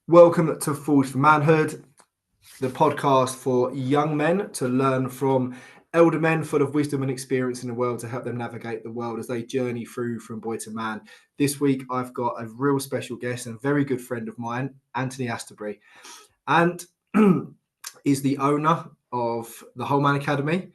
Welcome to Forged For Manhood, the podcast for young men to learn from elder men full of wisdom and experience in the world to help them navigate the world as they journey through from boy to man. This week, I've got a real special guest and a very good friend of mine, Anthony Astorbury. And is the owner of the Whole Man Academy.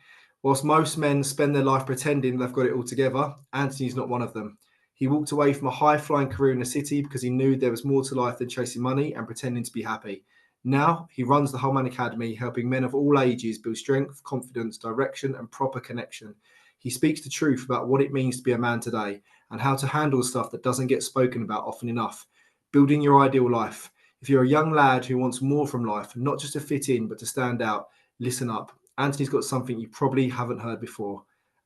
Whilst most men spend their life pretending they've got it all together, Anthony's not one of them. He walked away from a high-flying career in the city because he knew there was more to life than chasing money and pretending to be happy. Now, he runs the Whole Man Academy, helping men of all ages build strength, confidence, direction, and proper connection. He speaks the truth about what it means to be a man today and how to handle stuff that doesn't get spoken about often enough. Building your ideal life. If you're a young lad who wants more from life, not just to fit in, but to stand out, listen up. Anthony's got something you probably haven't heard before.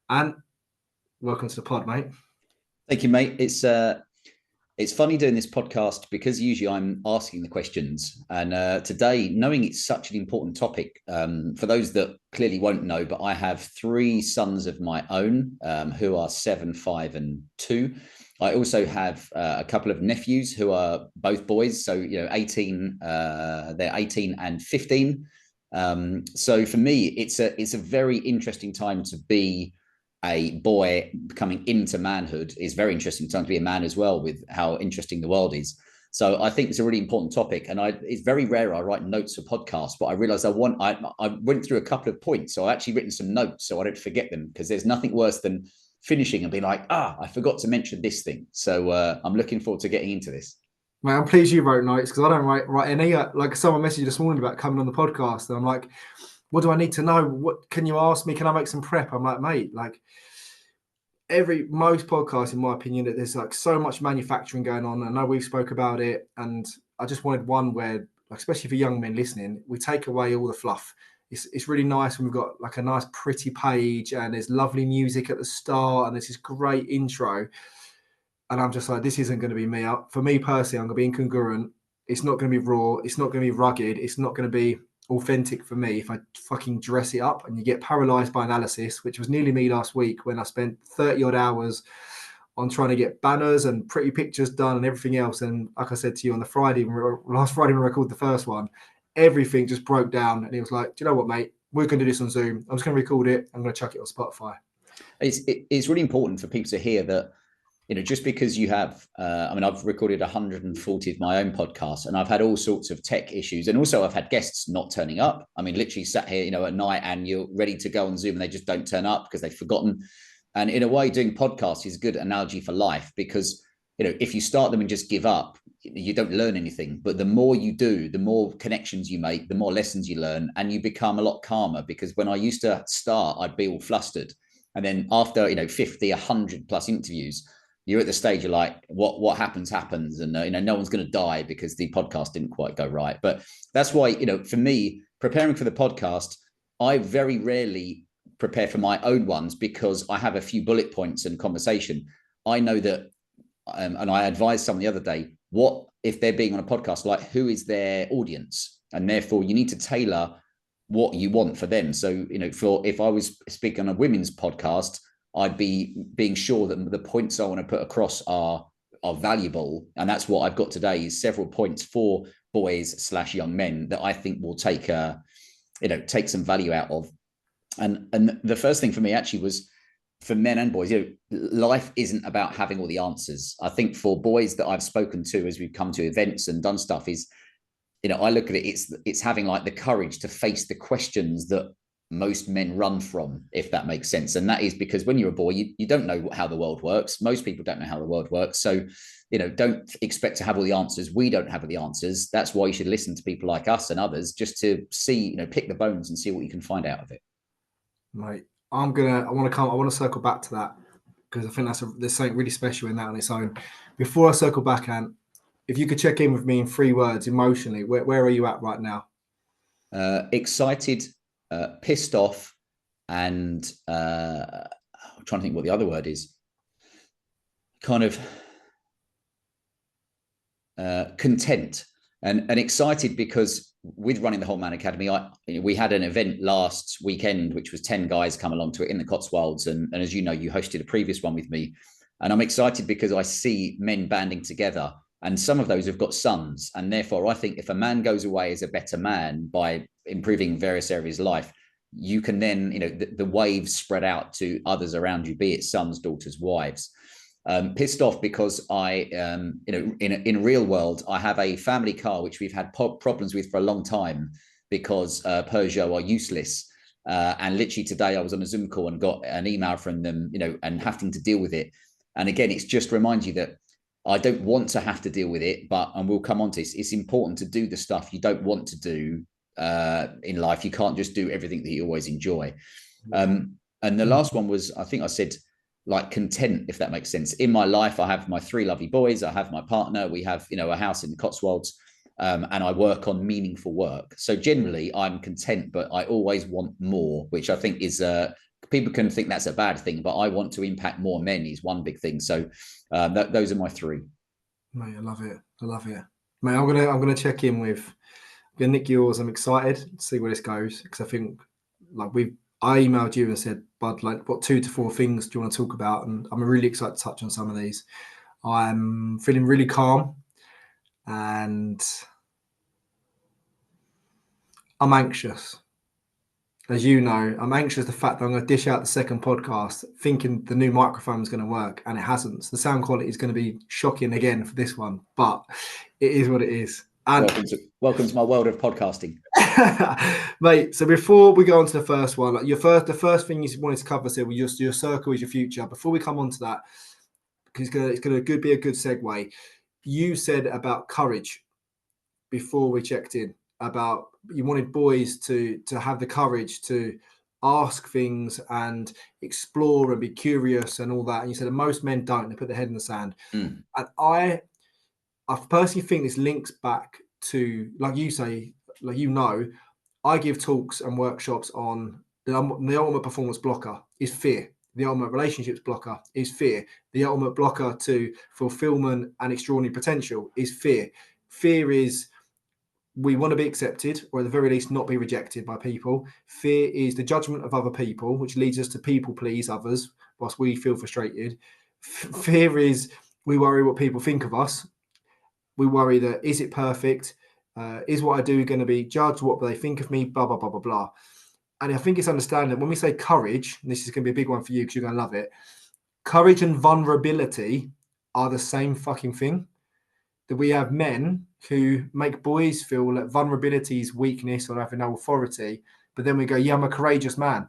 And welcome to the pod, mate. Thank you, mate. It's funny doing this podcast because usually I'm asking the questions, and today, knowing it's such an important topic, for those that clearly won't know, but I have three sons of my own who are 7, 5, and 2. I also have a couple of nephews who are both boys, so 18. They're 18 and 15. So for me, it's a very interesting time to be a boy coming into manhood. Is very interesting time to be a man as well, with how interesting the world is. So I think it's a really important topic, and it's very rare I write notes for podcasts, but I realized I went through a couple of points, so I actually written some notes so I don't forget them, because there's nothing worse than finishing and be like, I forgot to mention this thing. So I'm looking forward to getting into this. Mate, I'm pleased you wrote notes because I don't write any. Like someone messaged this morning about coming on the podcast, and I'm like, what do I need to know? What can you ask me? Can I make some prep? I'm like, mate, like most podcasts, in my opinion, that there's like so much manufacturing going on. I know we've spoke about it, and I just wanted one where, like, especially for young men listening, we take away all the fluff. It's really nice when we've got like a nice pretty page and there's lovely music at the start and there's this great intro. And I'm just like, this isn't going to be me. For me personally, I'm going to be incongruent. It's not going to be raw. It's not going to be rugged. It's not going to be authentic for me if I fucking dress it up. And you get paralyzed by analysis, which was nearly me last week when I spent 30 odd hours on trying to get banners and pretty pictures done and everything else. And like I said to you on the last Friday when we recorded the first one, everything just broke down. And he was like, do you know what, mate? We're going to do this on Zoom. I'm just going to record it. I'm going to chuck it on Spotify. It's really important for people to hear that, just because you have, I've recorded 140 of my own podcasts, and I've had all sorts of tech issues. And also I've had guests not turning up. I mean, literally sat here, at night, and you're ready to go on Zoom and they just don't turn up because they've forgotten. And in a way, doing podcasts is a good analogy for life, because, if you start them and just give up, you don't learn anything. But the more you do, the more connections you make, the more lessons you learn, and you become a lot calmer. Because when I used to start, I'd be all flustered. And then after, 50, 100 plus interviews, you're at the stage you're like, what happens, and no one's going to die because the podcast didn't quite go right. But that's why, for me, preparing for the podcast, I very rarely prepare for my own ones, because I have a few bullet points and conversation. I know that, and I advised someone the other day, what if they're being on a podcast, like, who is their audience? And therefore you need to tailor what you want for them. So, if I was speaking on a women's podcast, I'd be being sure that the points I want to put across are valuable. And that's what I've got today, is several points for boys / young men that I think will take some value out of. And the first thing for me actually was, for men and boys, life isn't about having all the answers. I think for boys that I've spoken to as we've come to events and done stuff is, I look at it, it's having like the courage to face the questions that most men run from, if that makes sense. And that is because when you're a boy, you don't know how the world works. Most people don't know how the world works. So, don't expect to have all the answers. We don't have all the answers. That's why you should listen to people like us and others, just to see, pick the bones and see what you can find out of it. Mate, I want to circle back to that, because I think there's something really special in that on its own. Before I circle back, Ant, if you could check in with me in 3 words emotionally, where are you at right now? Excited, pissed off, and I'm trying to think what the other word is. Kind of content and excited, because with running the Whole Man Academy, we had an event last weekend, which was 10 guys come along to it in the Cotswolds. And as you know, you hosted a previous one with me. And I'm excited because I see men banding together And some of those have got sons. And therefore, I think if a man goes away as a better man by improving various areas of life, you can then, the waves spread out to others around you, be it sons, daughters, wives. Pissed off because in real world, I have a family car, which we've had problems with for a long time because Peugeot are useless. And literally today I was on a Zoom call and got an email from them, and having to deal with it. And again, it's just to remind you that I don't want to have to deal with it, and we'll come on to this. It's important to do the stuff you don't want to do in life. You can't just do everything that you always enjoy. And the last one was, I think I said, like, content, if that makes sense. In my life, I have my 3 lovely boys. I have my partner. We have, a house in the Cotswolds, and I work on meaningful work. So generally, I'm content, but I always want more, which I think is people can think that's a bad thing, but I want to impact more men is one big thing. So those are my 3. Mate, I love it. Mate, I'm gonna check in with. I'm gonna nick yours. I'm excited to see where this goes because I think, like, I emailed you and said, Bud, like, what 2 to 4 things do you want to talk about? And I'm really excited to touch on some of these. I'm feeling really calm and I'm anxious. As you know, I'm anxious the fact that I'm going to dish out the second podcast thinking the new microphone is going to work, and it hasn't. So the sound quality is going to be shocking again for this one, but it is what it is. And welcome to my world of podcasting. Mate, so before we go on to the first one, like the first thing you wanted to cover was your circle is your future. Before we come on to that, because it's going to be a good segue, you said about courage before we checked in, about you wanted boys to have the courage to ask things and explore and be curious and all that. And you said that most men don't, they put their head in the sand. And I personally think this links back to, like you say, like, I give talks and workshops on the ultimate performance blocker is fear. The ultimate relationships blocker is fear. The ultimate blocker to fulfillment and extraordinary potential is fear. Fear is, we want to be accepted, or at the very least not be rejected by people. Fear is the judgment of other people, which leads us to people please others whilst we feel frustrated. Fear is, we worry what people think of us. We worry that, is it perfect? Is what I do going to be judged? What will they think of me? Blah, blah, blah, blah, blah. And I think it's understanding that when we say courage, and this is going to be a big one for you because you're going to love it, courage and vulnerability are the same fucking thing. That we have men who make boys feel like vulnerability is weakness or having no authority, but then we go, yeah, I'm a courageous man.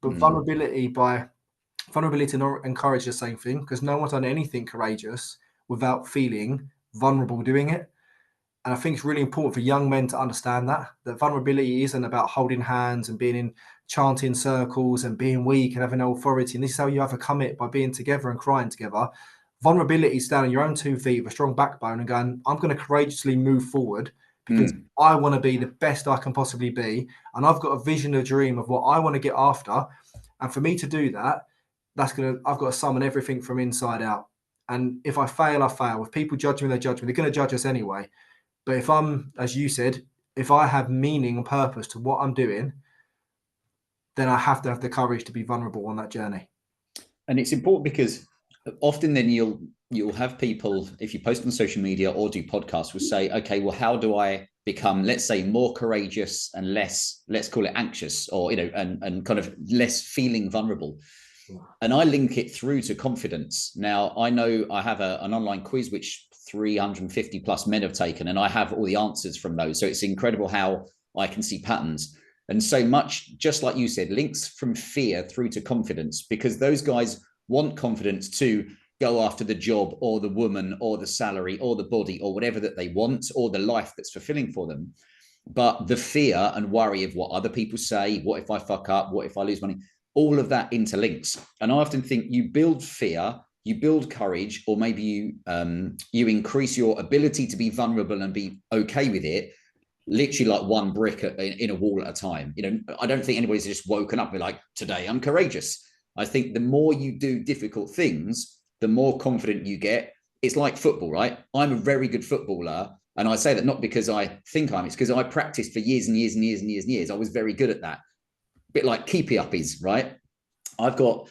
But vulnerability and courage are the same thing, because no one's done anything courageous without feeling vulnerable doing it. And I think it's really important for young men to understand that vulnerability isn't about holding hands and being in chanting circles and being weak and having no authority. And this is how you overcome it, by being together and crying together. Vulnerability is standing on your own 2 feet with a strong backbone and going, I'm going to courageously move forward because I want to be the best I can possibly be. And I've got a vision, a dream of what I want to get after. And for me to do that, I've got to summon everything from inside out. And if I fail, I fail. If people judge me, they judge me. They're going to judge us anyway. But if I'm, as you said, if I have meaning and purpose to what I'm doing, then I have to have the courage to be vulnerable on that journey. And it's important because often then you'll have people, if you post on social media or do podcasts, will say, okay, well, how do I become, let's say, more courageous and less, let's call it anxious, or, and kind of less feeling vulnerable. And I link it through to confidence. Now, I know I have an online quiz, which 350 plus men have taken, and I have all the answers from those. So it's incredible how I can see patterns. And so much, just like you said, links from fear through to confidence, because those guys want confidence to go after the job or the woman or the salary or the body or whatever that they want, or the life that's fulfilling for them. But the fear and worry of what other people say, what if I fuck up, what if I lose money, all of that interlinks. And I often think you build fear, you build courage, or maybe you increase your ability to be vulnerable and be okay with it, literally like one brick in a wall at a time. I don't think anybody's just woken up and be like, today I'm courageous. I think the more you do difficult things, the more confident you get. It's like football, right? I'm a very good footballer. And I say that not because I think it's because I practiced for years and years and years and years and years. I was very good at that. A bit like keepy uppies, right? I've got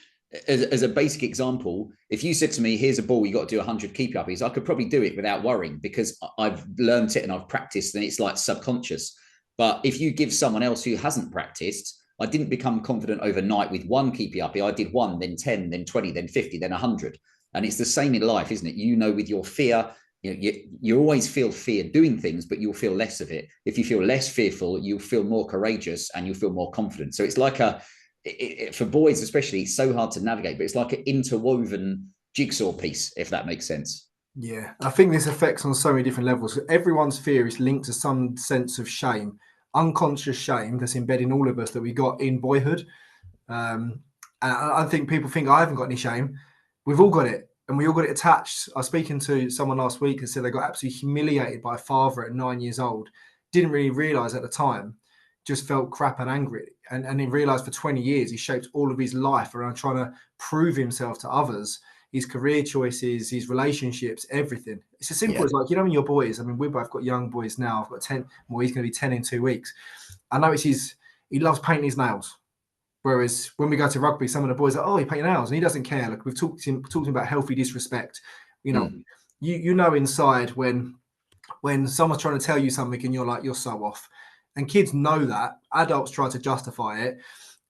as a basic example, if you said to me, here's a ball, you got to do 100 keep uppies, I could probably do it without worrying because I've learned it and I've practiced and it's like subconscious. But if you give someone else who hasn't practiced, I didn't become confident overnight with one keep uppie. I did one, then 10, then 20, then 50, then 100. And it's the same in life, isn't it? You know, with your fear, you always feel fear doing things, but you'll feel less of it. If you feel less fearful, you'll feel more courageous and you'll feel more confident. So it's like for boys especially, it's so hard to navigate, but it's like an interwoven jigsaw piece, if that makes sense. Yeah, I think this affects on so many different levels. Everyone's fear is linked to some sense of shame, unconscious shame that's embedded in all of us that we got in boyhood. And I think people think I haven't got any shame. We've all got it, and we all got it attached. I was speaking to someone last week who said they got absolutely humiliated by a father at 9 years old. Didn't really realize at the time, just felt crap and angry. And he realized for 20 years, he shaped all of his life around trying to prove himself to others, his career choices, his relationships, everything. It's as simple as like, when your boys, I mean, we've both got young boys now. I've got 10, well, he's going to be 10 in 2 weeks. I notice he loves painting his nails. Whereas when we go to rugby, some of the boys are, oh, you paint your nails, and he doesn't care. Like we've talked to him about healthy disrespect. You know inside when someone's trying to tell you something and you're like, you're so off. And kids know that. Adults try to justify it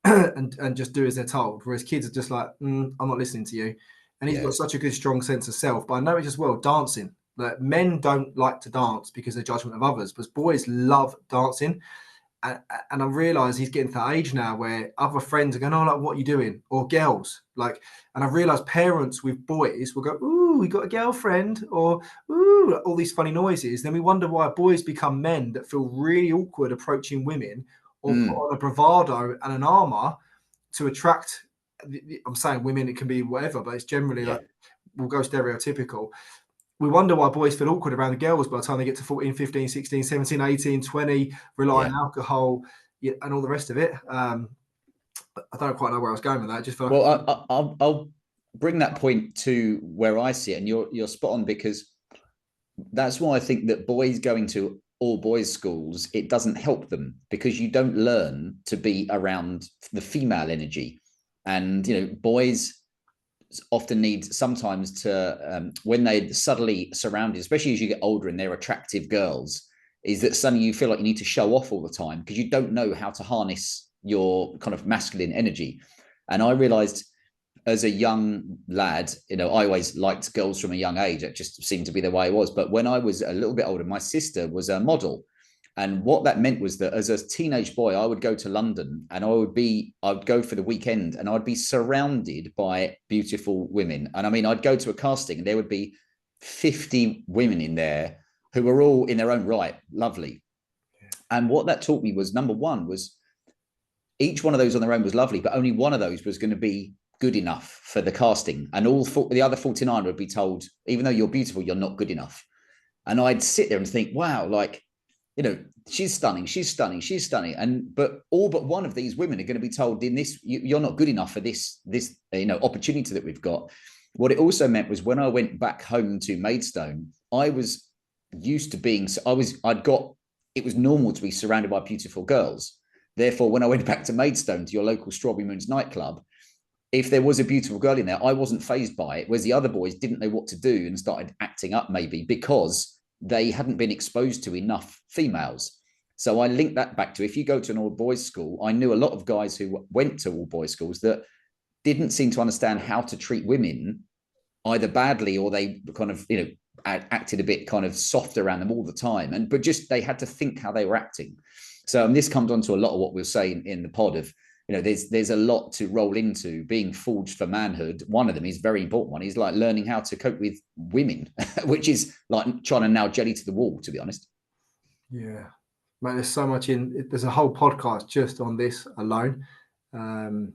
and just do as they're told. Whereas kids are just like, I'm not listening to you. And he's got such a good, strong sense of self. But I notice as well, dancing. Like men don't like to dance because of the judgment of others, but boys love dancing. And I realise he's getting to that age now where other friends are going, oh, like, what are you doing? Or girls. Like, and I realise parents with boys will go, ooh, we got a girlfriend, or ooh, all these funny noises. Then we wonder why boys become men that feel really awkward approaching women, or put on a bravado and an armour to attract. I'm saying women, it can be whatever, but it's generally like, we'll go stereotypical. We wonder why boys feel awkward around the girls by the time they get to 14, 15, 16, 17, 18, 20, rely on alcohol and all the rest of it. I don't quite know where I was going with that. Just felt I'll bring that point to where I see it, and you're spot on, because that's why I think that boys going to all boys schools, it doesn't help them, because you don't learn to be around the female energy. And boys often need sometimes to when they're suddenly surrounded, especially as you get older and they're attractive girls, is that suddenly you feel like you need to show off all the time because you don't know how to harness your kind of masculine energy. And I realized as a young lad, I always liked girls from a young age. It just seemed to be the way it was. But when I was a little bit older, my sister was a model. And what that meant was that as a teenage boy, I would go to London and I'd go for the weekend and I'd be surrounded by beautiful women. And I mean, I'd go to a casting and there would be 50 women in there who were all in their own right, lovely. And what that taught me was, number one, was each one of those on their own was lovely, but only one of those was going to be good enough for the casting. And the other 49 would be told, even though you're beautiful, you're not good enough. And I'd sit there and think, wow, like, she's stunning, she's stunning, she's stunning. But all but one of these women are going to be told, in this, you're not good enough for this opportunity that we've got. What it also meant was when I went back home to Maidstone, I was used to being, it was normal to be surrounded by beautiful girls. Therefore, when I went back to Maidstone, to your local Strawberry Moons nightclub, if there was a beautiful girl in there, I wasn't fazed by it, whereas the other boys didn't know what to do and started acting up, maybe because they hadn't been exposed to enough females. So I linked that back to, if you go to an all boys school, I knew a lot of guys who went to all boys schools that didn't seem to understand how to treat women either badly, or they kind of, acted a bit kind of soft around them all the time. But just, they had to think how they were acting. So, and this comes on to a lot of what we'll say in the pod of, there's a lot to roll into being forged for manhood. One of them is very important one. Is like learning how to cope with women, which is like trying to nail jelly to the wall, to be honest. Yeah, mate, there's so much there's a whole podcast just on this alone. To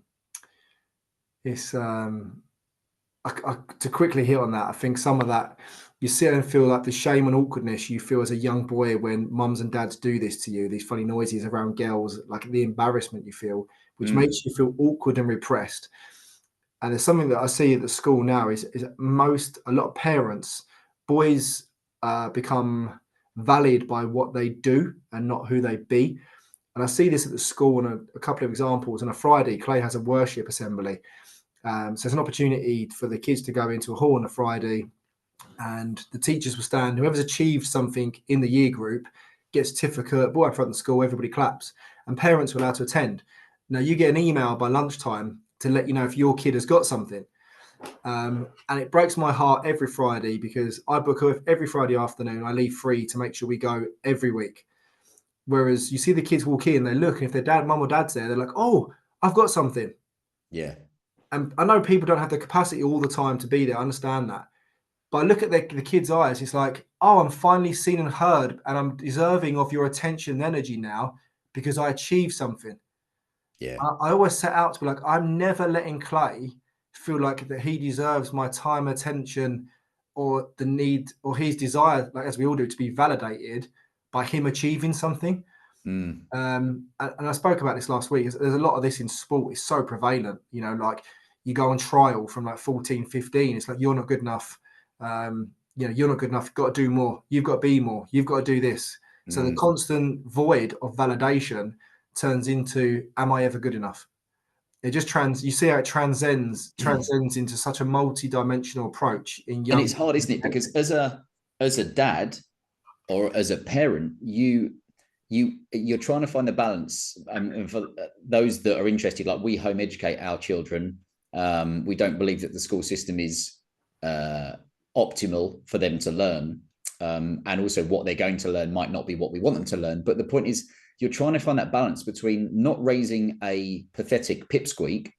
quickly hit on that, I think some of that, you sit and feel like the shame and awkwardness you feel as a young boy when mums and dads do this to you, these funny noises around girls, like the embarrassment you feel, which makes you feel awkward and repressed. And there's something that I see at the school now is a lot of parents, boys become valued by what they do and not who they be. And I see this at the school, and a couple of examples. On a Friday, Clay has a worship assembly. So it's an opportunity for the kids to go into a hall on a Friday, and the teachers will stand. Whoever's achieved something in the year group gets a certificate, brought up front of the school, everybody claps, and parents are allowed to attend. Now, you get an email by lunchtime to let you know if your kid has got something. And it breaks my heart every Friday, because I book every Friday afternoon. I leave free to make sure we go every week. Whereas you see the kids walk in, they look, and if their mum or dad's there, they're like, "Oh, I've got something." Yeah. And I know people don't have the capacity all the time to be there. I understand that. But I look at the kids' eyes, it's like, "Oh, I'm finally seen and heard, and I'm deserving of your attention and energy now because I achieved something." Yeah. I always set out to be like, I'm never letting Clay feel like that he deserves my time, attention, or the need, or his desire, like as we all do, to be validated by him achieving something. Mm. And I spoke about this last week. There's a lot of this in sport. It's so prevalent, like you go on trial from like 14, 15. It's like, you're not good enough. You're not good enough. You've got to do more. You've got to be more. You've got to do this. So the constant void of validation turns into, am I ever good enough? It just you see how it transcends into such a multi-dimensional approach in young. And it's hard, isn't it? Because as a dad or as a parent, you're trying to find the balance. And for those that are interested, like, we home educate our children. We don't believe that the school system is optimal for them to learn. And also what they're going to learn might not be what we want them to learn. But the point is, you're trying to find that balance between not raising a pathetic pipsqueak.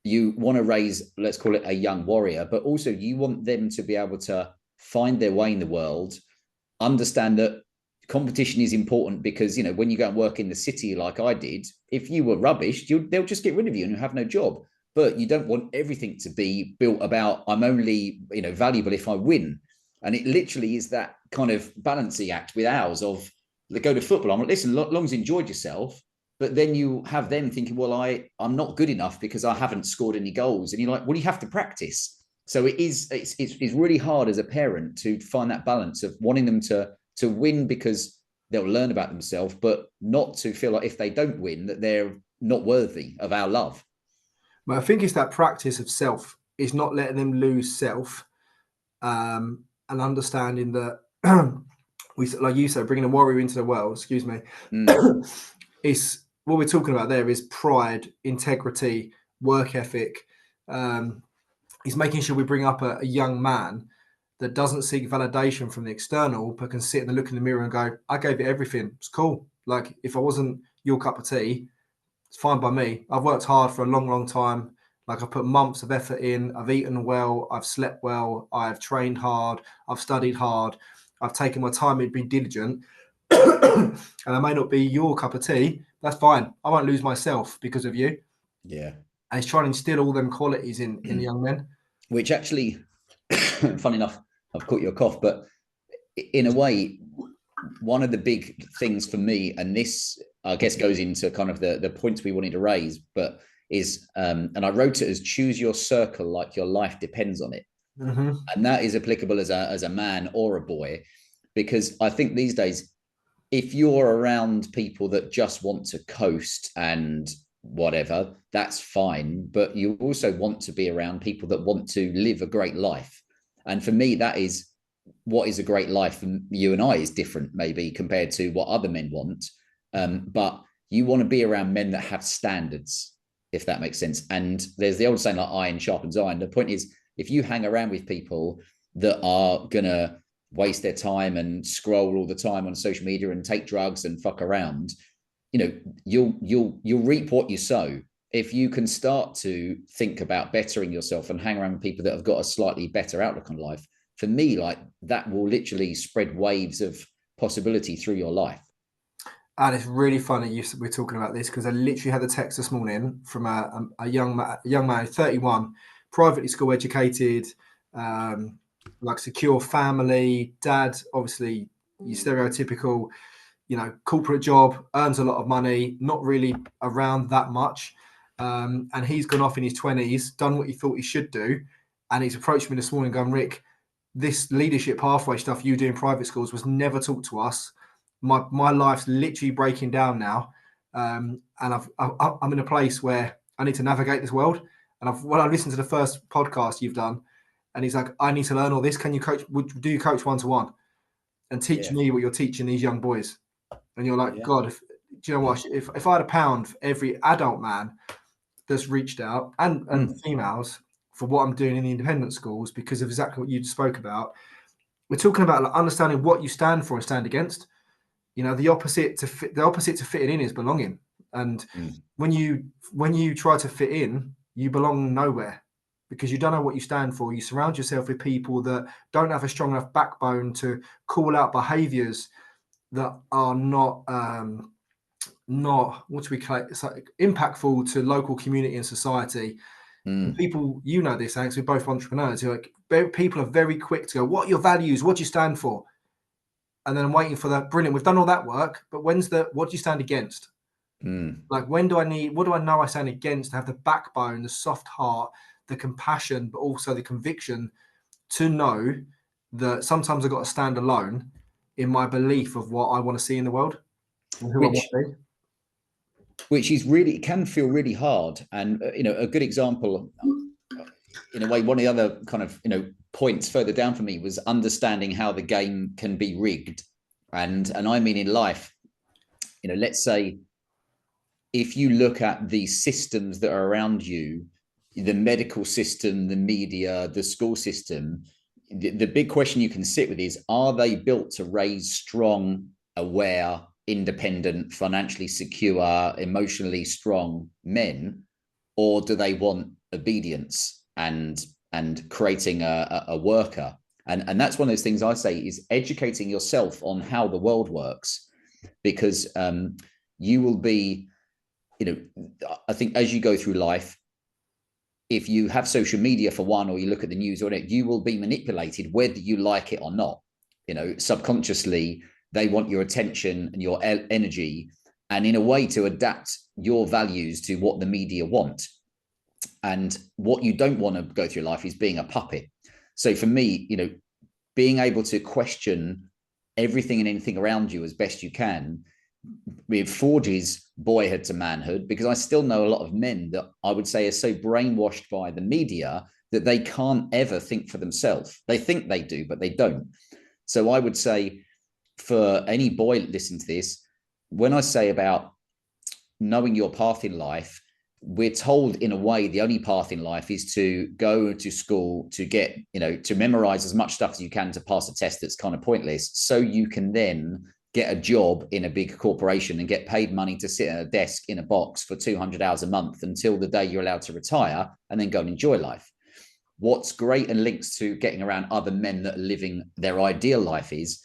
You want to raise, let's call it, a young warrior, but also you want them to be able to find their way in the world, understand that competition is important, because, when you go and work in the city like I did, if you were rubbish, they'll just get rid of you and you have no job. But you don't want everything to be built about, I'm only, valuable if I win. And it literally is that kind of balancing act with ours of, they go to football. I'm like, listen, long as you enjoyed yourself, but then you have them thinking, well, I'm not good enough because I haven't scored any goals. And you're like, well, you have to practice. So it's really hard as a parent to find that balance of wanting them to win because they'll learn about themselves, but not to feel like if they don't win that they're not worthy of our love. But I think it's that practice of self. It's not letting them lose self, and understanding that we, like you said, bringing a warrior into the world. Excuse me. It's what we're talking about there is pride, integrity, work ethic. Is making sure we bring up a young man that doesn't seek validation from the external, but can sit and look in the mirror and go, I gave it everything. It's cool. Like, if I wasn't your cup of tea, it's fine by me. I've worked hard for a long, long time. Like, I've put months of effort in. I've eaten well. I've slept well. I've trained hard. I've studied hard. I've taken my time and been diligent. And I may not be your cup of tea. That's fine. I won't lose myself because of you. Yeah. And it's trying to instill all them qualities in young men. Which actually, funny enough, I've caught your cough, but in a way, one of the big things for me, and this, I guess, goes into kind of the points we wanted to raise, but is, and I wrote it as, choose your circle like your life depends on it. And that is applicable as a man or a boy, because I think these days, if you're around people that just want to coast and whatever, that's fine. But you also want to be around people that want to live a great life. And for me, that is what is a great life for you and I is different, maybe, compared to what other men want. But you want to be around men that have standards, if that makes sense. And there's the old saying, like, iron sharpens iron. The point is, if you hang around with people that are going to waste their time and scroll all the time on social media and take drugs and fuck around, you'll reap what you sow. If you can start to think about bettering yourself and hang around with people that have got a slightly better outlook on life, for me, like, that will literally spread waves of possibility through your life. And it's really funny we're talking about this, because I literally had a text this morning from a young man, 31, privately school educated, like secure family, dad, obviously your stereotypical, corporate job, earns a lot of money, not really around that much. And he's gone off in his 20s, done what he thought he should do. And he's approached me this morning going, Rick, this leadership pathway stuff you do in private schools was never taught to us. My life's literally breaking down now. And I'm in a place where I need to navigate this world. And when I listened to the first podcast you've done, and he's like, I need to learn all this. Can you coach? Do you coach one-to-one and teach me what you're teaching these young boys? And you're like, God, do you know what? If I had £1 for every adult man that's reached out and females for what I'm doing in the independent schools, because of exactly what you spoke about, we're talking about like understanding what you stand for and stand against. You know, the opposite to fitting in is belonging. And when you try to fit in, you belong nowhere because you don't know what you stand for. You surround yourself with people that don't have a strong enough backbone to call out behaviors that are not what do we call it? It's like impactful to local community and society. People, you know this, Alex, we're both entrepreneurs. Like, people are very quick to go, what are your values? What do you stand for? And then I'm waiting for that. Brilliant. We've done all that work, but what do you stand against? Like, what do I know I stand against to have the backbone, the soft heart, the compassion, but also the conviction to know that sometimes I've got to stand alone in my belief of what I want to see in the world and who I want to be. Which is really, it can feel really hard. And, a good example, in a way, one of the other kind of, points further down for me was understanding how the game can be rigged. And I mean, in life, let's say if you look at the systems that are around you, the medical system, the media, the school system, the big question you can sit with is, are they built to raise strong, aware, independent, financially secure, emotionally strong men, or do they want obedience and creating a worker? And that's one of those things I say is educating yourself on how the world works, because you will be, I think as you go through life, if you have social media for one, or you look at the news on it, you will be manipulated whether you like it or not. Subconsciously, they want your attention and your energy, and in a way to adapt your values to what the media want. And what you don't want to go through life is being a puppet. So for me, being able to question everything and anything around you as best you can, it forges boyhood to manhood, because I still know a lot of men that I would say are so brainwashed by the media that they can't ever think for themselves. They think they do, but they don't. So I would say, for any boy listening to this, when I say about knowing your path in life, we're told in a way the only path in life is to go to school, to get, to memorize as much stuff as you can to pass a test that's kind of pointless, so you can then get a job in a big corporation and get paid money to sit at a desk in a box for 200 hours a month until the day you're allowed to retire, and then go and enjoy life. What's great and links to getting around other men that are living their ideal life is,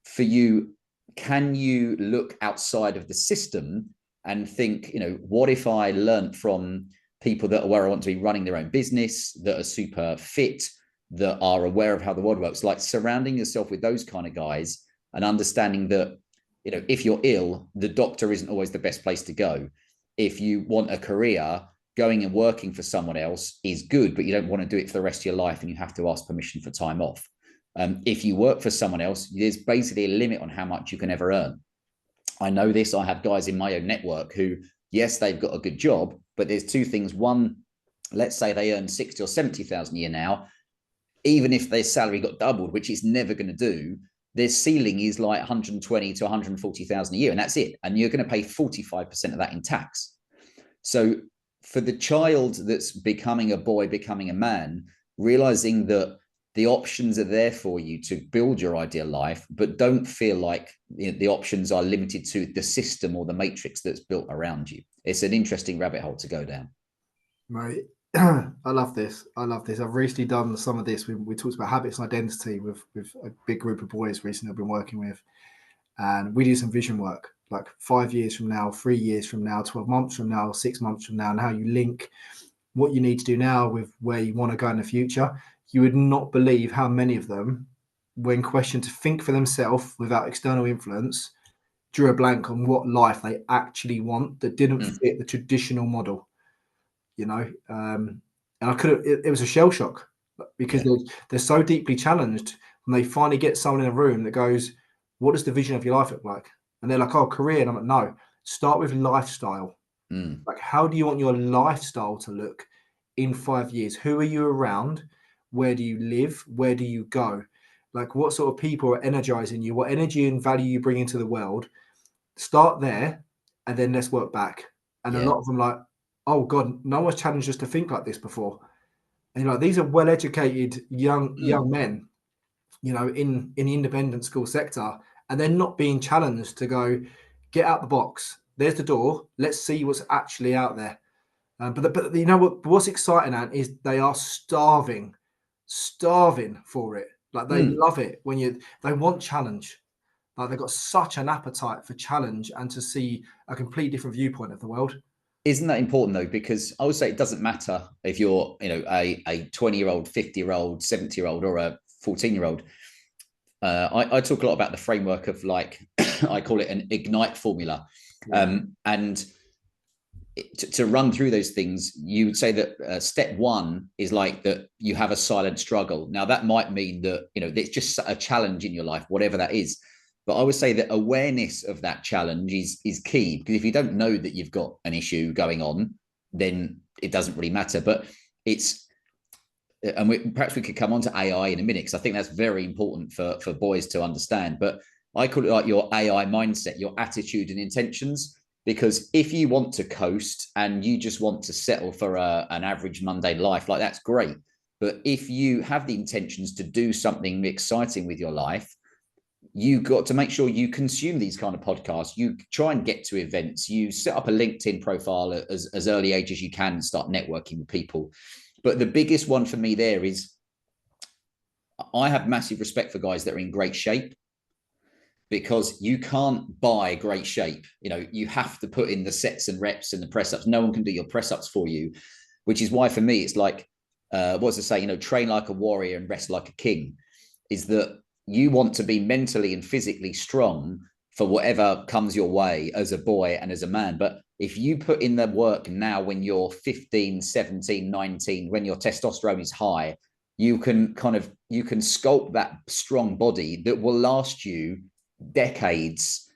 for you, can you look outside of the system and think, what if I learned from people that are where I want to be, running their own business, that are super fit, that are aware of how the world works, like surrounding yourself with those kind of guys, and understanding that, if you're ill, the doctor isn't always the best place to go. If you want a career, going and working for someone else is good, but you don't want to do it for the rest of your life and you have to ask permission for time off. If you work for someone else, there's basically a limit on how much you can ever earn. I know this. I have guys in my own network who, yes, they've got a good job, but there's two things. One, let's say they earn 60 or 70,000 a year now. Even if their salary got doubled, which it's never going to do, their ceiling is like 120 to 140,000 a year, and that's it. And you're going to pay 45% of that in tax. So for the child that's becoming a boy, becoming a man, realizing that the options are there for you to build your ideal life, but don't feel like the options are limited to the system or the matrix that's built around you. It's an interesting rabbit hole to go down. Right. I love this. I've recently done some of this. We talked about habits and identity with a big group of boys recently I've been working with. And we do some vision work, like 5 years from now, 3 years from now, 12 months from now, 6 months from now, and how you link what you need to do now with where you want to go in the future. You would not believe how many of them, when questioned to think for themselves without external influence, drew a blank on what life they actually want that didn't fit the traditional model. And I it was a shell shock, because they're so deeply challenged when they finally get someone in a room that goes, what does the vision of your life look like? And they're like, oh, career. And I'm like, no, start with lifestyle. Like, how do you want your lifestyle to look in 5 years? Who are you around? Where do you live? Where do you go? Like, what sort of people are energizing you? What energy and value you bring into the world? Start there, and then let's work back. And a Yeah. lot of them like, oh God, no one's challenged us to think like this before. And you're like, these are well-educated young men, in the independent school sector, and they're not being challenged to go, get out the box. There's the door. Let's see what's actually out there. But you know what's exciting, Ant, is they are starving for it. Like, they love it when they want challenge. Like, they've got such an appetite for challenge and to see a complete different viewpoint of the world. Isn't that important though? Because I would say it doesn't matter if you're, a 20-year-old, 50-year-old, 70-year-old, or a 14-year-old. I talk a lot about the framework of, like, I call it an ignite formula. And to run through those things, you would say that step one is like that you have a silent struggle. Now, that might mean that, it's just a challenge in your life, whatever that is. But I would say that awareness of that challenge is key, because if you don't know that you've got an issue going on, then it doesn't really matter. But perhaps we could come on to AI in a minute, because I think that's very important for boys to understand. But I call it like your AI mindset, your attitude and intentions. Because if you want to coast and you just want to settle for an average mundane life, like, that's great. But if you have the intentions to do something exciting with your life, you got to make sure you consume these kind of podcasts. You try and get to events. You set up a LinkedIn profile as early age as you can and start networking with people. But the biggest one for me there is, I have massive respect for guys that are in great shape, because you can't buy great shape. You have to put in the sets and reps and the press ups. No one can do your press ups for you, which is why for me, it's like, what's it say? Train like a warrior and rest like a king. Is that you want to be mentally and physically strong for whatever comes your way as a boy and as a man. But if you put in the work now, when you're 15, 17, 19, when your testosterone is high, you can sculpt that strong body that will last you decades,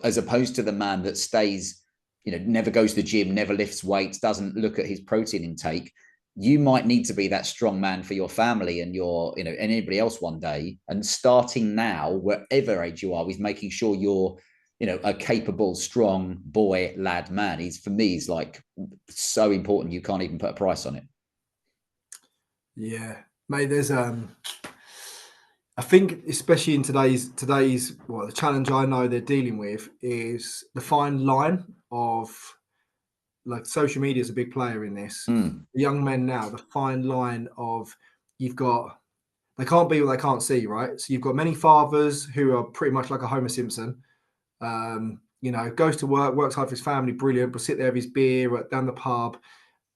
as opposed to the man that stays, never goes to the gym, never lifts weights, doesn't look at his protein intake. You might need to be that strong man for your family and and anybody else one day. And starting now, wherever age you are, with making sure you're, a capable, strong boy, lad, man, for me, is like so important. You can't even put a price on it. Yeah, mate. There's I think, especially in today's the challenge I know they're dealing with is the fine line of, like, social media is a big player in this. The young men now, the fine line of, you've got, they can't be what they can't see, right? So you've got many fathers who are pretty much like a Homer Simpson. Goes to work, works hard for his family, brilliant, but sit there with his beer down the pub.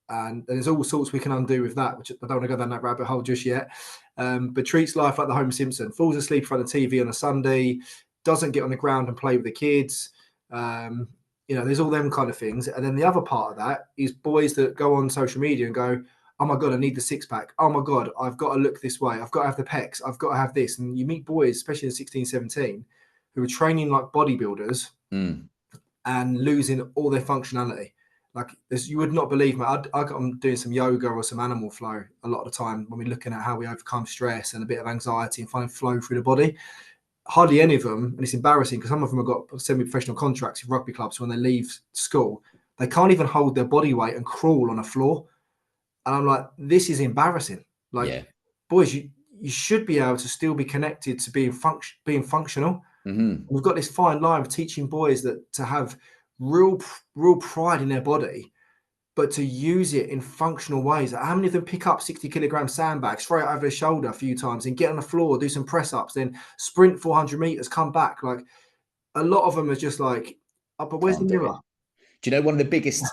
And there's all sorts we can undo with that, which I don't want to go down that rabbit hole just yet. But treats life like the Homer Simpson, falls asleep in front of TV on a Sunday, doesn't get on the ground and play with the kids. There's all them kind of things. And then the other part of that is boys that go on social media and go, oh my God, I need the six pack. Oh my God, I've got to look this way. I've got to have the pecs. I've got to have this. And you meet boys, especially in 16, 17, who are training like bodybuilders and losing all their functionality. Like this, you would not believe, mate. I'm doing some yoga or some animal flow a lot of the time when we're looking at how we overcome stress and a bit of anxiety and find flow through the body. Hardly any of them, and it's embarrassing because some of them have got semi-professional contracts with rugby clubs. So when they leave school, they can't even hold their body weight and crawl on a floor. And I'm like, this is embarrassing. Like, boys, you should be able to still be connected to being functional. We've got this fine line of teaching boys that to have real pride in their body, but to use it in functional ways. How many of them pick up 60-kilogram sandbags, throw it over their shoulder a few times, and get on the floor, do some press ups, then sprint 400 meters, come back? Like, a lot of them are just like, oh, but where's the mirror? Do you know one of the biggest?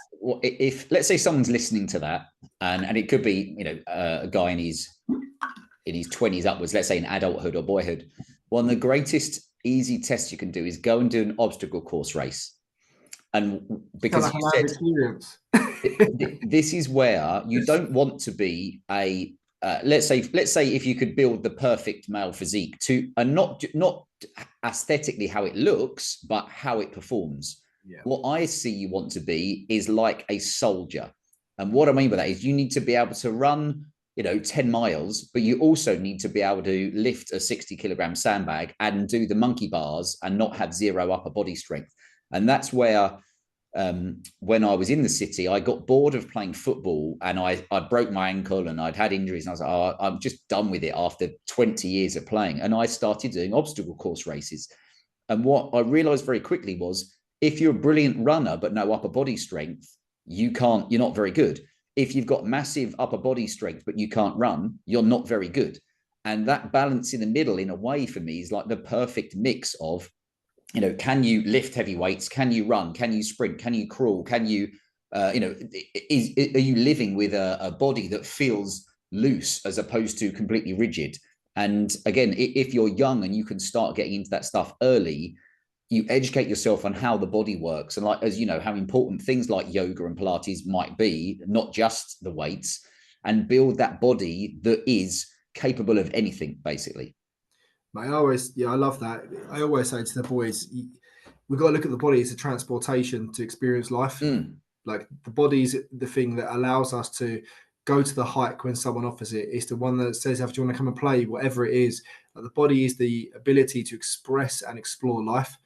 If let's say someone's listening to that, and it could be a guy in his 20s upwards, let's say in adulthood or boyhood, one of the greatest easy tests you can do is go and do an obstacle course race. And because you said experience. This is where you don't want to be a let's say if you could build the perfect male physique to, and not aesthetically how it looks, but how it performs. What I see you want to be is like a soldier. And what I mean by that is you need to be able to run, 10 miles, but you also need to be able to lift a 60-kilogram sandbag and do the monkey bars and not have zero upper body strength. And that's where, when I was in the city, I got bored of playing football, and I broke my ankle and I'd had injuries, and I was like, oh, I'm just done with it after 20 years of playing. And I started doing obstacle course races. And what I realized very quickly was, if you're a brilliant runner but no upper body strength, you're not very good. If you've got massive upper body strength but you can't run, you're not very good. And that balance in the middle, in a way, for me, is like the perfect mix of, can you lift heavy weights? Can you run? Can you sprint? Can you crawl? Can you, are you living with a body that feels loose as opposed to completely rigid? And again, if you're young and you can start getting into that stuff early, you educate yourself on how the body works, and, like, as you know, how important things like yoga and Pilates might be, not just the weights, and build that body that is capable of anything, basically. I love that. I always say to the boys, we've got to look at the body as a transportation to experience life. Like, the body's the thing that allows us to go to the hike when someone offers it. It's the one that says, do you want to come and play? Whatever it is. Like, the body is the ability to express and explore life.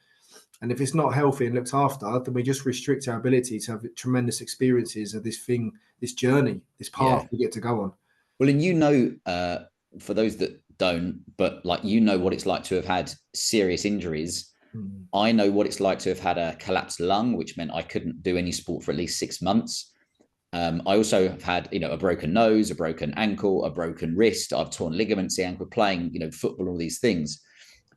And if it's not healthy and looked after, then we just restrict our ability to have tremendous experiences of this thing, this journey, this path we get to go on. Well, and for those that don't, but like, what it's like to have had serious injuries. I know what it's like to have had a collapsed lung, which meant I couldn't do any sport for at least 6 months. I also have had, a broken nose, a broken ankle, a broken wrist. I've torn ligaments in the ankle playing, football, all these things.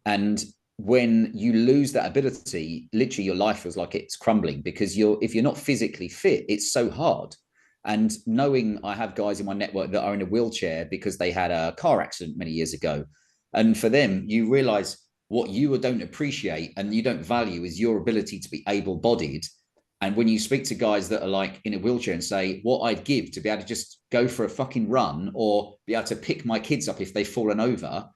And when you lose that ability, literally your life feels like it's crumbling, because if you're not physically fit, it's so hard. And knowing I have guys in my network that are in a wheelchair because they had a car accident many years ago. And for them, you realize what you don't appreciate and you don't value is your ability to be able-bodied. And when you speak to guys that are like in a wheelchair and say, what I'd give to be able to just go for a fucking run or be able to pick my kids up if they've fallen over.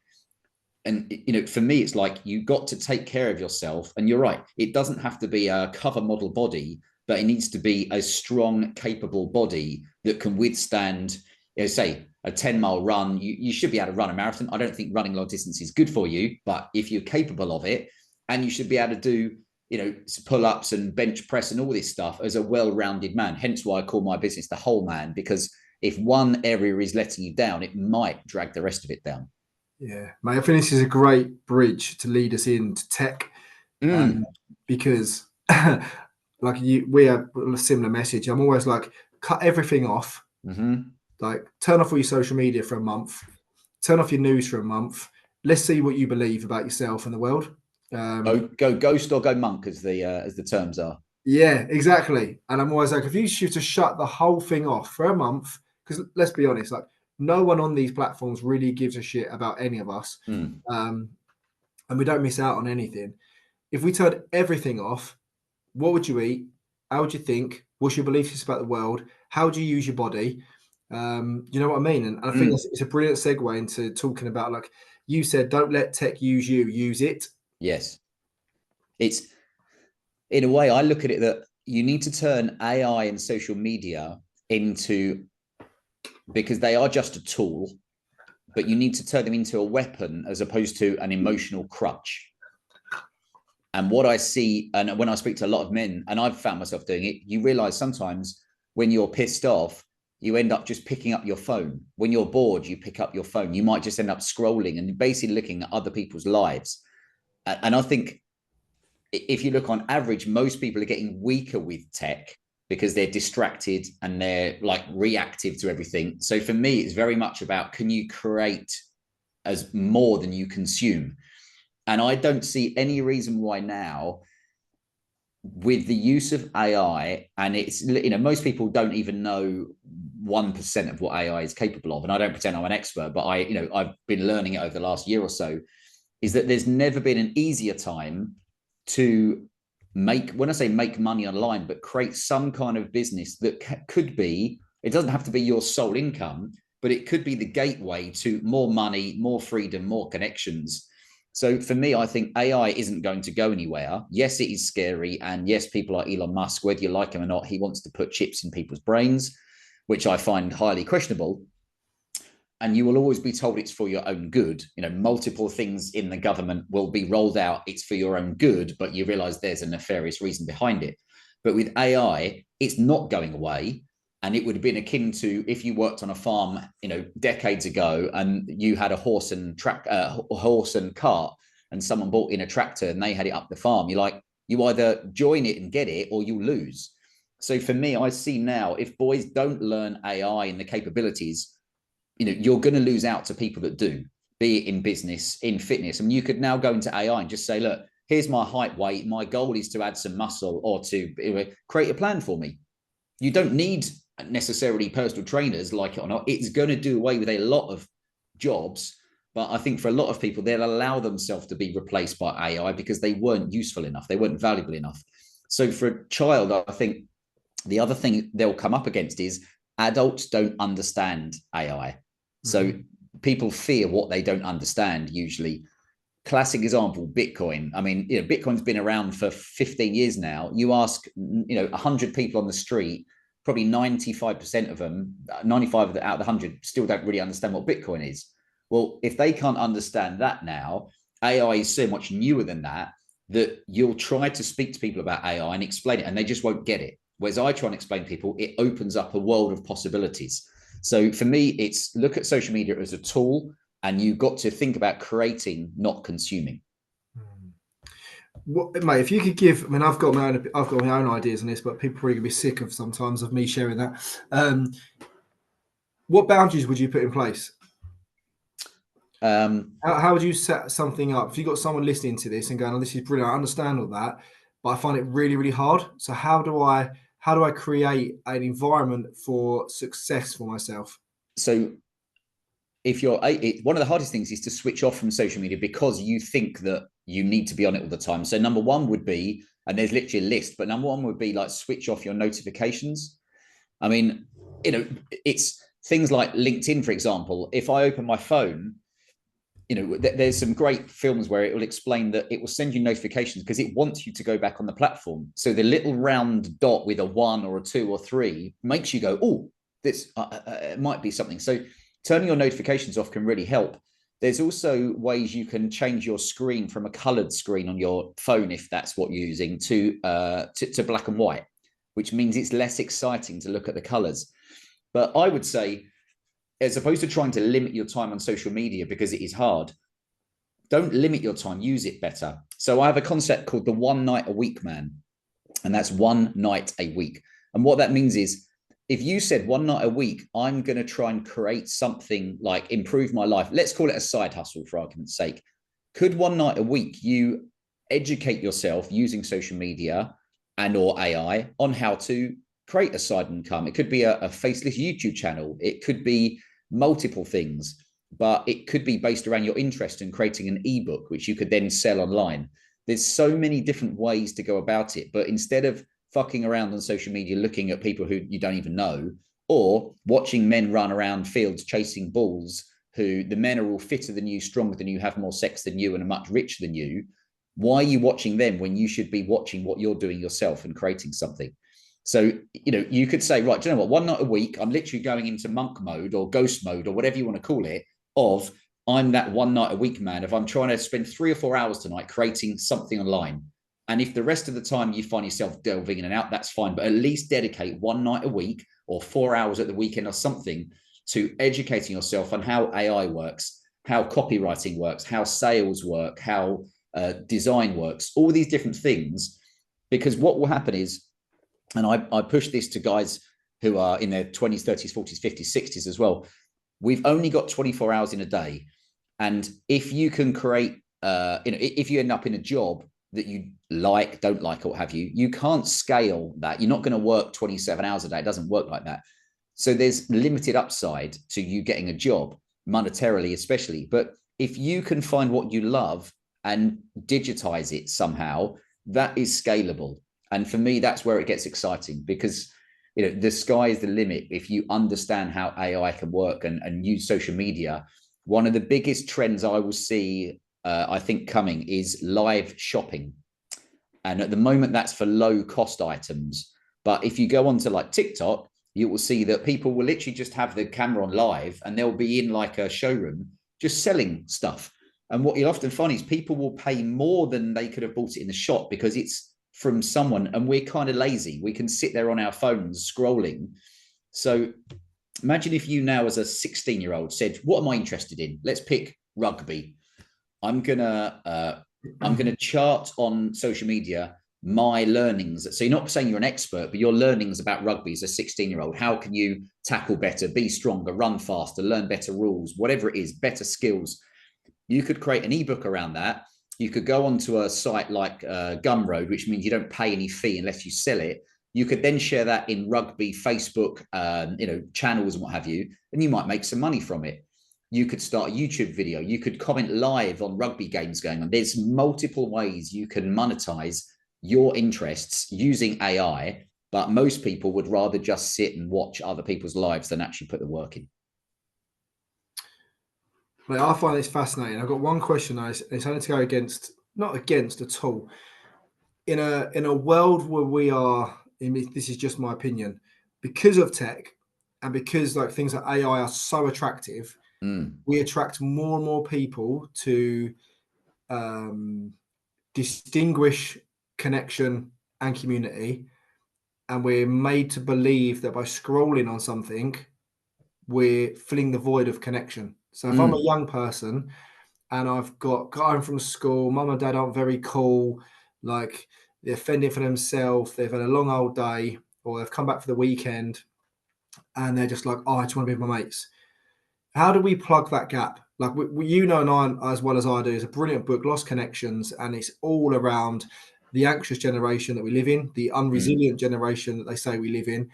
And, for me, it's like, you got to take care of yourself. And you're right. It doesn't have to be a cover model body, but it needs to be a strong, capable body that can withstand, say, a 10-mile run. You should be able to run a marathon. I don't think running long distance is good for you, but if you're capable of it, and you should be able to do, pull-ups and bench press and all this stuff as a well-rounded man. Hence why I call my business the whole man, because if one area is letting you down, it might drag the rest of it down. Yeah, mate, I think this is a great bridge to lead us into tech, because we have a similar message. I'm always like, cut everything off. Like, turn off all your social media for a month, turn off your news for a month. Let's see what you believe about yourself and the world. Go ghost or go monk, as the terms are. Yeah, exactly. And I'm always like, if you should just shut the whole thing off for a month, because let's be honest, like, no one on these platforms really gives a shit about any of us. And we don't miss out on anything. If we turned everything off, what would you eat? How would you think? What's your beliefs about the world? How do you use your body? You know what I mean? And I think it's a brilliant segue into talking about, like you said, don't let tech use you, use it. Yes. It's, in a way, I look at it that you need to turn AI and social media into, because they are just a tool, but you need to turn them into a weapon as opposed to an emotional crutch. And what I see, and when I speak to a lot of men, and I've found myself doing it, you realize sometimes when you're pissed off, you end up just picking up your phone. When you're bored, you pick up your phone. You might just end up scrolling and basically looking at other people's lives. And I think if you look on average, most people are getting weaker with tech because they're distracted and they're like reactive to everything. So for me, it's very much about, can you create as more than you consume? And I don't see any reason why now, with the use of AI, and it's, most people don't even know 1% of what AI is capable of. And I don't pretend I'm an expert, but I've been learning it over the last year or so, is that there's never been an easier time to make, when I say make money online, but create some kind of business that could be, it doesn't have to be your sole income, but it could be the gateway to more money, more freedom, more connections. So for me, I think AI isn't going to go anywhere. Yes, it is scary. And yes, people like Elon Musk, whether you like him or not, he wants to put chips in people's brains. which I find highly questionable. And you will always be told it's for your own good. You know, multiple things in the government will be rolled out. It's for your own good, but you realize there's a nefarious reason behind it. But with AI, it's not going away. And it would have been akin to if you worked on a farm, you know, decades ago, and you had a horse and cart, and someone brought in a tractor and they had it up the farm. You're like, you either join it and get it, or you lose. So for me, I see now, if boys don't learn AI and the capabilities, you know, you're going to lose out to people that do, be it in business, in fitness. I mean, you could now go into AI and just say, look, here's my height, weight. My goal is to add some muscle or to create a plan for me. You don't need necessarily personal trainers, like it or not. It's going to do away with a lot of jobs. But I think for a lot of people, they'll allow themselves to be replaced by AI because they weren't useful enough. They weren't valuable enough. So for a child, I think the other thing they'll come up against is adults don't understand AI. So people fear what they don't understand usually. Classic example, Bitcoin. I mean, you know, Bitcoin's been around for 15 years now. You ask, you know, 100 people on the street, probably 95% of them, 95 out of the 100 still don't really understand what Bitcoin is. Well, if they can't understand that now, AI is so much newer than that, that you'll try to speak to people about AI and explain it, and they just won't get it. Whereas I try and explain to people, it opens up a world of possibilities. So for me, it's look at social media as a tool, and you've got to think about creating, not consuming. What, mate, if you could give, I mean, I've got my own ideas on this, but people are probably gonna be sick of sometimes of me sharing that. What boundaries would you put in place? How would you set something up if you got someone listening to this and going, "Oh, this is brilliant. I understand all that, but I find it really, really hard. So how do I create an environment for success for myself?" So if you're one of the hardest things is to switch off from social media because you think that you need to be on it all the time. So number one would be, and there's literally a list, but number one would be like switch off your notifications. I mean, you know, it's things like LinkedIn, for example. If I open my phone, you know, there's some great films where it will explain that it will send you notifications because it wants you to go back on the platform. So the little round dot with a 1 or a 2 or 3 makes you go, oh, this might be something. So turning your notifications off can really help. There's also ways you can change your screen from a colored screen on your phone, if that's what you're using, to black and white, which means it's less exciting to look at the colors. But I would say, as opposed to trying to limit your time on social media because it is hard, don't limit your time, use it better. So I have a concept called the 1 night a week man, and that's 1 night a week. And what that means is, if you said 1 night a week, I'm going to try and create something like improve my life, let's call it a side hustle for argument's sake. Could 1 night a week you educate yourself using social media and or AI on how to create a side income? It could be a faceless YouTube channel. It could be multiple things, but it could be based around your interest in creating an ebook, which you could then sell online. There's so many different ways to go about it. But instead of fucking around on social media, looking at people who you don't even know, or watching men run around fields chasing bulls, who the men are all fitter than you, stronger than you, have more sex than you, and are much richer than you, why are you watching them when you should be watching what you're doing yourself and creating something? So, you know, you could say, right, do you know what? 1 night a week, I'm literally going into monk mode or ghost mode or whatever you want to call it, of I'm that 1 night a week man. If I'm trying to spend 3 or 4 hours tonight creating something online, and if the rest of the time you find yourself delving in and out, that's fine. But at least dedicate 1 night a week or 4 hours at the weekend or something to educating yourself on how AI works, how copywriting works, how sales work, how design works, all these different things. Because what will happen is, and I push this to guys who are in their 20s, 30s, 40s, 50s, 60s as well. We've only got 24 hours in a day. And if you can create, if you end up in a job that you like, don't like, or what have you, you can't scale that. You're not going to work 27 hours a day. It doesn't work like that. So there's limited upside to you getting a job, monetarily especially. But if you can find what you love and digitize it somehow, that is scalable. And for me, that's where it gets exciting, because you know the sky is the limit if you understand how AI can work and use social media. One of the biggest trends I will see, I think, coming is live shopping. And at the moment, that's for low cost items. But if you go onto like TikTok, you will see that people will literally just have the camera on live and they'll be in like a showroom just selling stuff. And what you'll often find is people will pay more than they could have bought it in the shop because it's from someone, and we're kind of lazy. We can sit there on our phones scrolling. So imagine if you now, as a 16-year-old, said, what am I interested in? Let's pick rugby. I'm gonna chart on social media my learnings. So you're not saying you're an expert, but your learnings about rugby as a 16-year-old. How can you tackle better, be stronger, run faster, learn better rules, whatever it is, better skills? You could create an ebook around that. You could go onto a site like Gumroad, which means you don't pay any fee unless you sell it. You could then share that in rugby Facebook, channels and what have you, and you might make some money from it. You could start a YouTube video. You could comment live on rugby games going on. There's multiple ways you can monetize your interests using AI, but most people would rather just sit and watch other people's lives than actually put the work in. Like, I find this fascinating. I've got one question. It's only to go not against at all. In a world where we are, this is just my opinion, because of tech and because like things like AI are so attractive, we attract more and more people to distinguish connection and community, and we're made to believe that by scrolling on something, we're filling the void of connection. So if I'm a young person and I've got home from school, mum and dad aren't very cool, like they're fending for themselves, they've had a long old day, or they've come back for the weekend and they're just like, oh, I just want to be with my mates. How do we plug that gap? Like, and I, as well as I do, is a brilliant book, Lost Connections, and it's all around the anxious generation that we live in, the unresilient generation that they say we live in.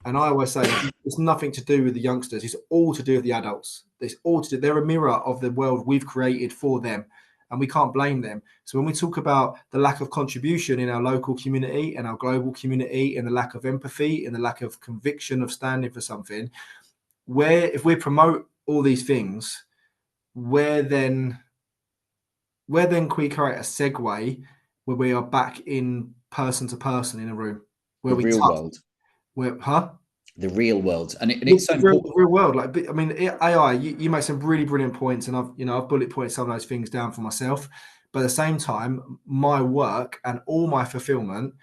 And I always say it's nothing to do with the youngsters. It's all to do with the adults. It's all to do. They're a mirror of the world we've created for them, and we can't blame them. So when we talk about the lack of contribution in our local community and our global community, and the lack of empathy and the lack of conviction of standing for something, if we promote all these things, where then can we create a segue where we are back in person to person in a room where the real world? The real world, and it's so important. The real world, like, I mean, AI. You make some really brilliant points, and I've bullet pointed some of those things down for myself. But at the same time, my work and all my fulfillment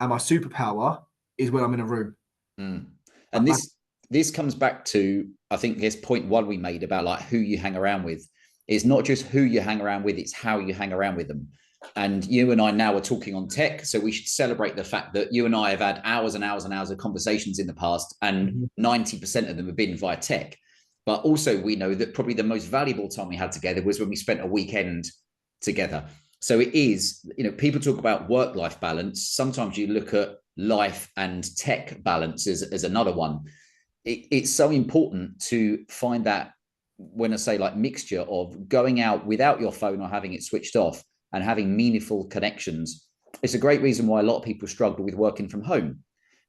and my superpower is when I'm in a room. And this comes back to, I think, this point one we made about like who you hang around with. It's not just who you hang around with; it's how you hang around with them. And you and I now are talking on tech, so we should celebrate the fact that you and I have had hours and hours and hours of conversations in the past, and 90% of them have been via tech. But also we know that probably the most valuable time we had together was when we spent a weekend together. So it is, people talk about work-life balance. Sometimes you look at life and tech balance as another one. It's so important to find that, when I say like mixture of going out without your phone or having it switched off, and having meaningful connections. It's a great reason why a lot of people struggle with working from home,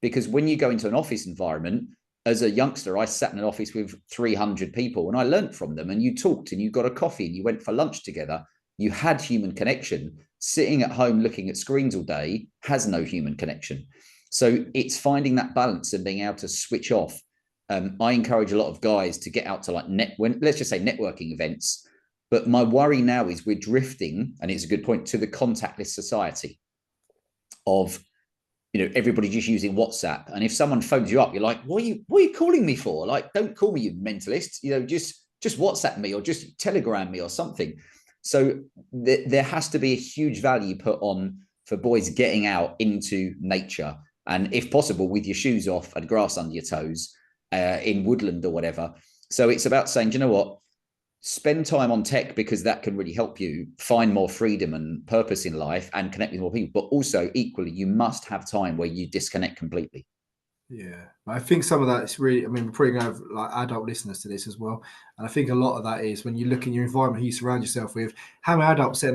because when you go into an office environment, as a youngster, I sat in an office with 300 people and I learned from them, and you talked and you got a coffee and you went for lunch together. You had human connection. Sitting at home looking at screens all day has no human connection. So it's finding that balance and being able to switch off. I encourage a lot of guys to get out to let's just say networking events. But my worry now is we're drifting, and it's a good point, to the contactless society of, everybody just using WhatsApp. And if someone phones you up, you're like, what are you calling me for? Like, don't call me, you mentalist. Just WhatsApp me or just Telegram me or something. So there has to be a huge value put on for boys getting out into nature, and if possible with your shoes off and grass under your toes, in woodland or whatever. So it's about saying, do you know what? Spend time on tech, because that can really help you find more freedom and purpose in life and connect with more people. But also, equally, you must have time where you disconnect completely. Yeah, I think some of that is really, we're probably going to have like adult listeners to this as well. And I think a lot of that is when you look in your environment, who you surround yourself with, how many adults sit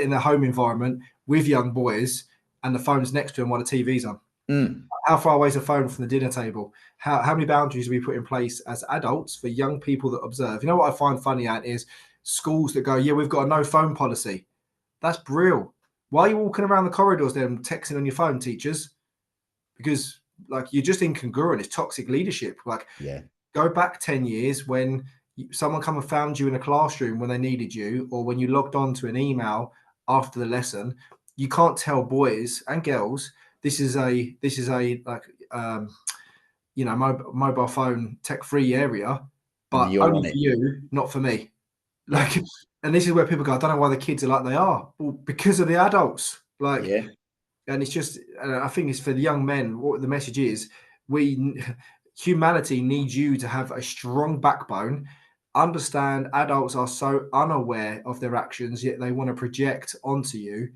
in their home environment with young boys and the phone's next to them while the TV's on? How far away is the phone from the dinner table? How many boundaries do we put in place as adults for young people that observe? You know what I find funny at is schools that go, yeah, we've got a no phone policy. That's real. Why are you walking around the corridors then texting on your phone, teachers? Because like you're just incongruent. It's toxic leadership. Like, Yeah. go back 10 years when someone come and found you in a classroom when they needed you, or when you logged on to an email after the lesson. You can't tell boys and girls this is a like mobile phone tech free area, but You're only on for it. you, not for me. Yeah. Like, and this is where people go, I don't know why the kids are like they are. Well, because of the adults. Like, Yeah. and it's just, I think it's for the young men. What the message is, humanity needs you to have a strong backbone. Understand adults are so unaware of their actions, yet they want to project onto you.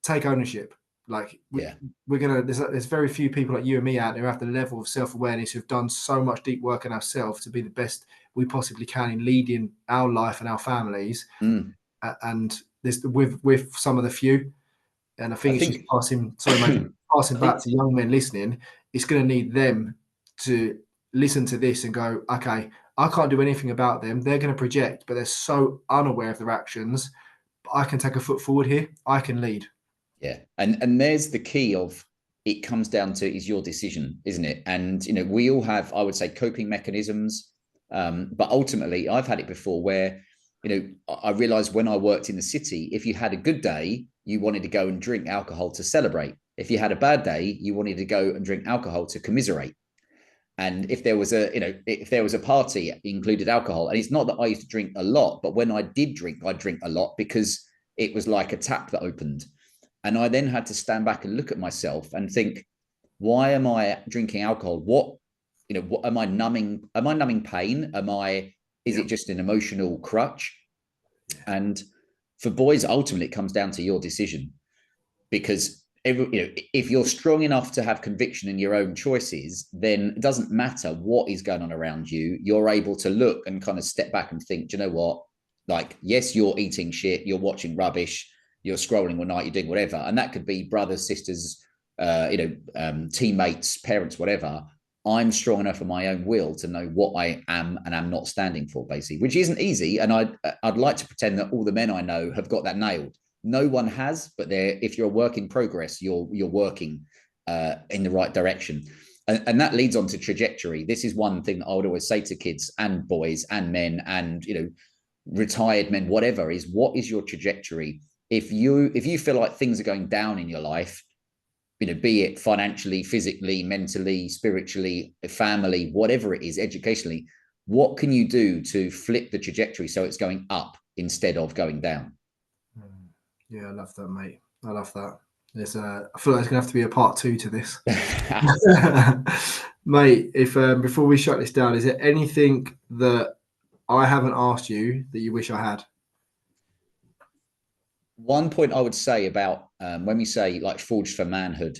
Take ownership. Like, Yeah. we're gonna. There's very few people like you and me out there who have the level of self awareness, who've done so much deep work in ourselves to be the best we possibly can in leading our life and our families. Mm. And this with some of the few. And I I think it's just think passing. Sorry, mate. Passing I back think to young men listening. It's going to need them to listen to this and go, okay, I can't do anything about them. They're going to project, but they're so unaware of their actions. I can take a foot forward here. I can lead. Yeah. And there's the key of it comes down to is your decision, isn't it? And we all have, I would say, coping mechanisms. But ultimately, I've had it before where, I realized when I worked in the city, if you had a good day, you wanted to go and drink alcohol to celebrate. If you had a bad day, you wanted to go and drink alcohol to commiserate. And if there was a party, it included alcohol. And it's not that I used to drink a lot, but when I did drink, I'd drink a lot because it was like a tap that opened. And I then had to stand back and look at myself and think, why am I drinking alcohol? What am I numbing? Am I numbing pain? Is it just an emotional crutch? And for boys, ultimately, it comes down to your decision, because if you're strong enough to have conviction in your own choices, then it doesn't matter what is going on around you. You're able to look and kind of step back and think, do you know what? Like, yes, you're eating shit, you're watching rubbish, you're scrolling all night, you're doing whatever. And that could be brothers, sisters, teammates, parents, whatever. I'm strong enough in my own will to know what I am and am not standing for, basically, which isn't easy. And I'd like to pretend that all the men I know have got that nailed. No one has, but if you're a work in progress, you're working in the right direction. And that leads on to trajectory. This is one thing that I would always say to kids and boys and men and retired men, whatever, is what is your trajectory? If you feel like things are going down in your life, be it financially, physically, mentally, spiritually, family, whatever it is, educationally, what can you do to flip the trajectory so it's going up instead of going down? Yeah, I love that, mate. I love that. I feel like there's gonna have to be a part 2 to this. Mate, if before we shut this down, is there anything that I haven't asked you that you wish I had? One point I would say about when we say like Forged for Manhood,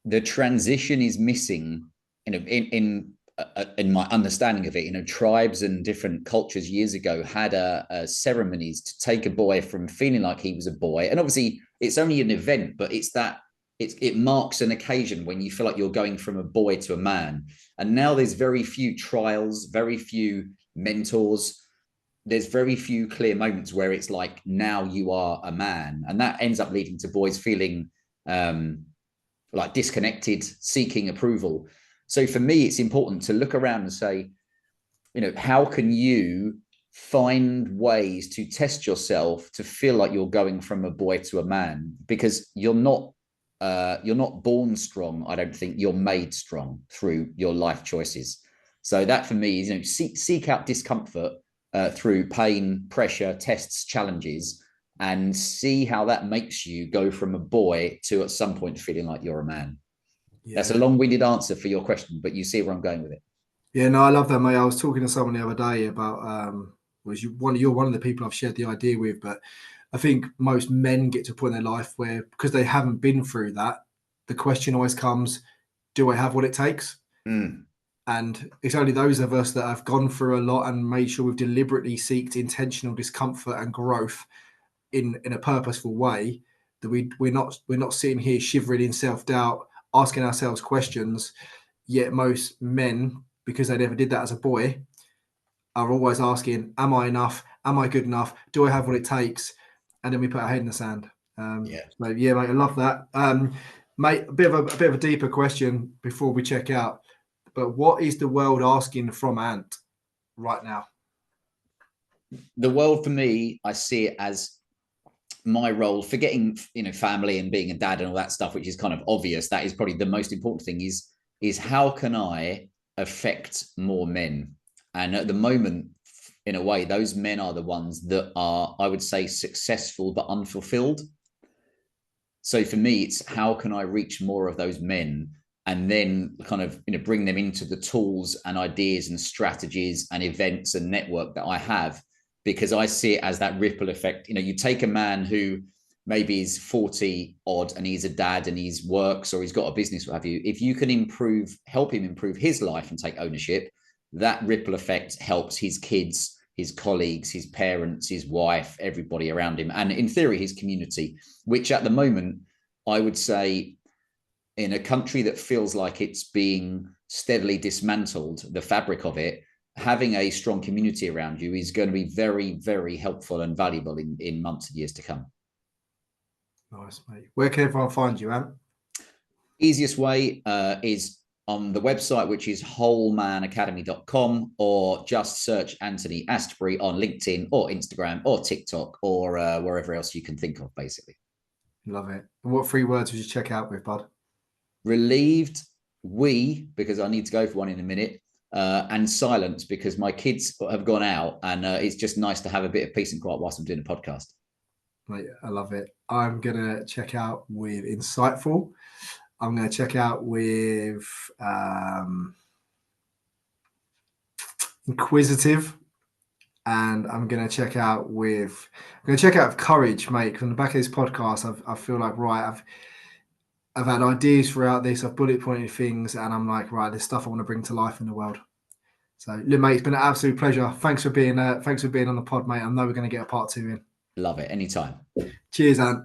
the transition is missing. In my understanding of it, tribes and different cultures years ago had a ceremonies to take a boy from feeling like he was a boy, and obviously it's only an event, but it marks an occasion when you feel like you're going from a boy to a man. And now there's very few trials, very few mentors. There's very few clear moments where it's like, now you are a man, and that ends up leading to boys feeling like disconnected, seeking approval. So for me, it's important to look around and say, how can you find ways to test yourself to feel like you're going from a boy to a man? Because you're not born strong. I don't think you're made strong through your life choices. So that for me is, seek out discomfort through pain, pressure, tests, challenges, and see how that makes you go from a boy to at some point feeling like you're a man. Yeah. That's a long-winded answer for your question, but you see where I'm going with it. Yeah, no, I love that, mate. I was talking to someone the other day about you're one of the people I've shared the idea with, but I think most men get to a point in their life where, because they haven't been through that, the question always comes, do I have what it takes? Mm. And it's only those of us that have gone through a lot and made sure we've deliberately sought intentional discomfort and growth in a purposeful way, that we're not sitting here shivering in self-doubt, asking ourselves questions. Yet most men, because they never did that as a boy, are always asking, am I enough? Am I good enough? Do I have what it takes? And then we put our head in the sand. Yeah. So yeah, mate, I love that. Mate, a bit of a deeper question before we check out. But what is the world asking from Ant right now? The world for me, I see it as my role, forgetting family and being a dad and all that stuff, which is kind of obvious. That is probably the most important thing. Is how can I affect more men? And at the moment, in a way, those men are the ones that are, I would say, successful but unfulfilled. So for me, it's how can I reach more of those men and then kind of bring them into the tools and ideas and strategies and events and network that I have, because I see it as that ripple effect. You take a man who maybe is 40 odd and he's a dad and he's works or he's got a business, what have you. If you can help him improve his life and take ownership, that ripple effect helps his kids, his colleagues, his parents, his wife, everybody around him, and in theory, his community, which at the moment, I would say, in a country that feels like it's being steadily dismantled, the fabric of it, having a strong community around you is going to be very, very helpful and valuable in months and years to come. Nice, mate. Where can everyone find you, Ant? Easiest way is on the website, which is wholemanacademy.com, or just search Anthony Astbury on LinkedIn or Instagram or TikTok or wherever else you can think of, basically. Love it. And what 3 words would you check out with, bud? Relieved, because I need to go for one in a minute, and silence, because my kids have gone out and it's just nice to have a bit of peace and quiet whilst I'm doing a podcast. Mate, I love it. I'm going to check out with insightful. I'm going to check out with inquisitive, and I'm going to check out with courage, mate. From the back of this podcast, I feel like, right, I've had ideas throughout this. I've bullet pointed things, and I'm like, right, there's stuff I want to bring to life in the world. So, look, mate, it's been an absolute pleasure. Thanks for being on the pod, mate. I know we're going to get a part 2 in. Love it. Anytime. Cheers, Ant.